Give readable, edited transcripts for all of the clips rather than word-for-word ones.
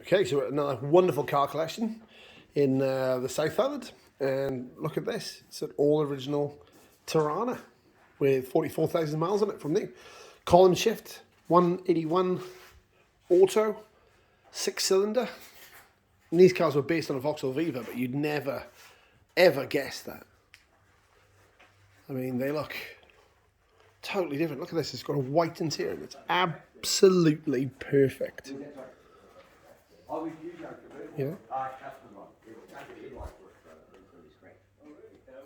Okay, so another wonderful car collection in the South Island. And look at this. It's an all original Tirana with 44,000 miles on it from new. Column shift, 181 auto, 6-cylinder. And these cars were based on a Vauxhall Viva, but you'd never, ever guess that. I mean, they look totally different. Look at this. It's got a white interior and it's absolutely perfect. Yeah.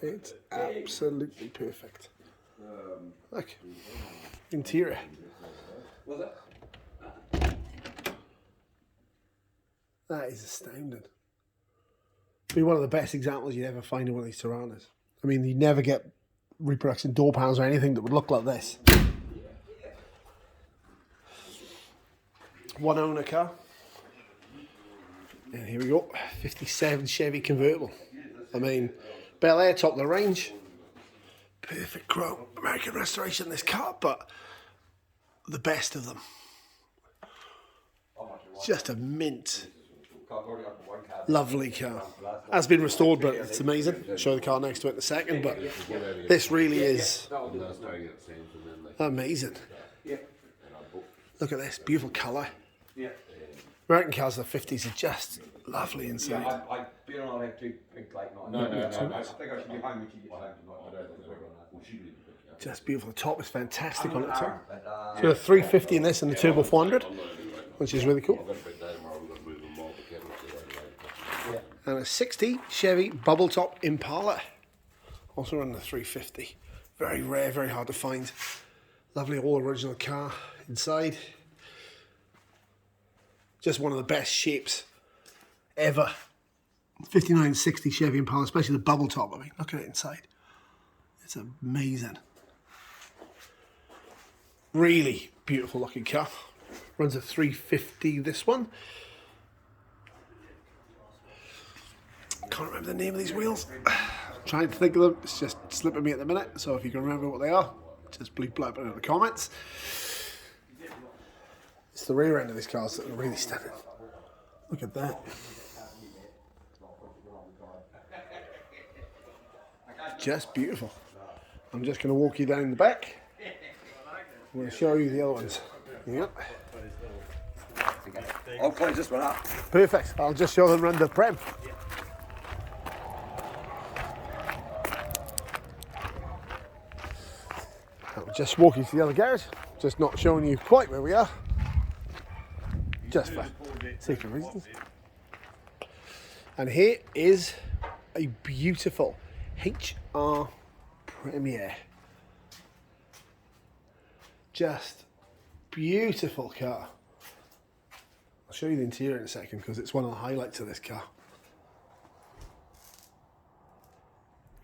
It's absolutely perfect. Look, interior. That is astounding. Be one of the best examples you'd ever find in one of these Tiranas. I mean, you never get reproduction door panels or anything that would look like this. One owner car. And here we go, 57 Chevy Convertible. I mean, Bel Air, top of the range. Perfect chrome, American restoration, this car, but the best of them. Just a mint, lovely car. Has been restored, but it's amazing. I'll show the car next to it in a second, but this really is amazing. Look at this, beautiful colour. American cars of the 50s are just lovely inside. I don't have to think like no, I think I should be home when you get home tonight. Just beautiful. The top is fantastic on it too. So you have 350 in this and the Turbo 400, which is really cool. And a 60 Chevy bubble top Impala, also running the 350. Very rare, very hard to find. Lovely all original car inside. Just one of the best shapes ever. 5960 Chevy Impala, especially the bubble top. I mean, look at it inside. It's amazing. Really beautiful looking car. Runs a 350, this one. Can't remember the name of these wheels. I'm trying to think of them. It's just slipping me at the minute. So if you can remember what they are, just bleep blab it in the comments. It's the rear end of these cars that are really stunning. Look at that. Just beautiful. I'm just going to walk you down the back. I'm going to show you the other ones. Yep. I'll close this one up. Perfect. I'll just show them around the prem. I'll just walk you to the other garage. Just not showing you quite where we are. Just for safety reasons. And here is a beautiful HR Premier. Just beautiful car. I'll show you the interior in a second because it's one of the highlights of this car.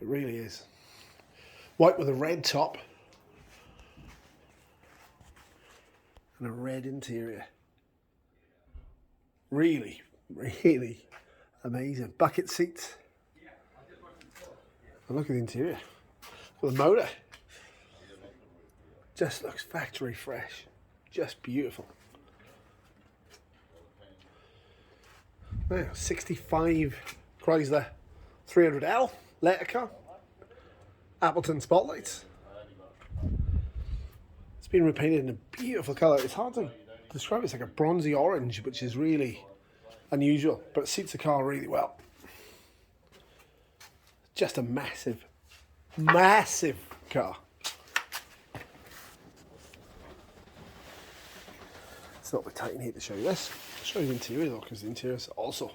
It really is. White with a red top and a red interior. Really, really amazing. Bucket seats. And look at the interior. With the motor. Just looks factory fresh. Just beautiful. Now, 65 Chrysler 300L letter car. Appleton spotlights. It's been repainted in a beautiful colour. It's hard to describe. It's like a bronzy orange, which is really unusual, but it suits the car really well. Just a massive, massive car. It's not the tight in here to show you this. I'll show you the interior though, because the interior is also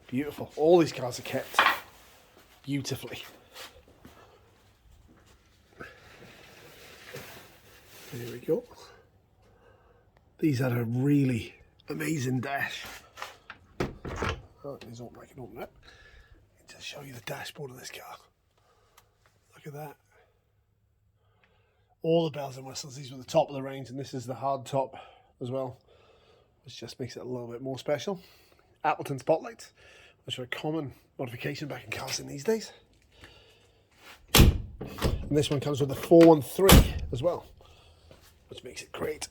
beautiful. All these cars are kept beautifully. There we go. These are a really amazing dash. Oh, I can open it. Just show you the dashboard of this car. Look at that. All the bells and whistles. These were the top of the range, and this is the hard top as well, which just makes it a little bit more special. Appleton spotlights, which are a common modification back in cars in these days. And this one comes with a 413 as well, which makes it great.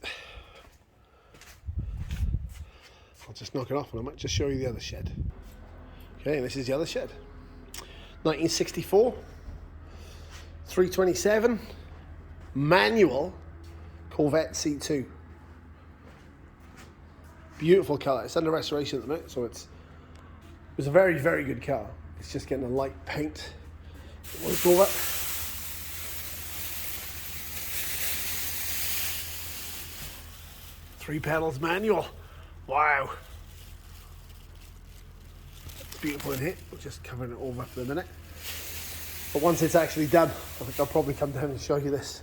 I'll just knock it off and I might just show you the other shed. Okay, this is the other shed. 1964, 327, manual Corvette C2. Beautiful colour. It's under restoration at the minute, so it was a very, very good car. It's just getting a light paint. Work over. 3 pedals manual. Wow. It's beautiful in here. We're just covering it over for the minute. But once it's actually done, I think I'll probably come down and show you this,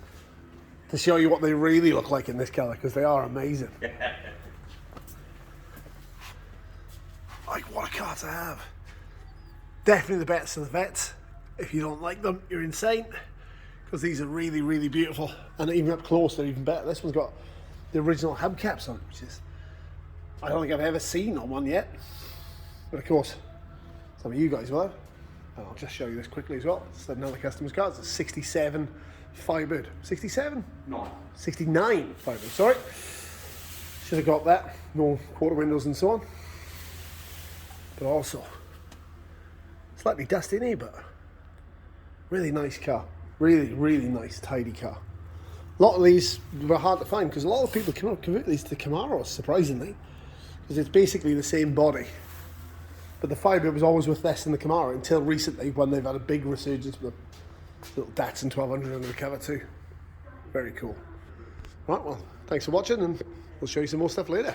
to show you what they really look like in this colour, because they are amazing. Like, what a car to have. Definitely the best of the Vettes. If you don't like them, you're insane, because these are really, really beautiful. And even up close, they're even better. This one's got the original hubcaps on, which is, I don't think I've ever seen on one yet. But of course, some of you guys will have. And I'll just show you this quickly as well. It's another customer's car. It's a 67 Firebird. 67? No. 69 Firebird, sorry. Should have got that. No quarter windows and so on. But also, slightly dusty in here, but really nice car. Really, really nice, tidy car. A lot of these were hard to find because a lot of people convert these to Camaros, surprisingly, because it's basically the same body. But the Firebird was always with less than the Camaro until recently, when they've had a big resurgence with a little Datsun 1200 under the cover too. Very cool. Right, well, thanks for watching, and we'll show you some more stuff later.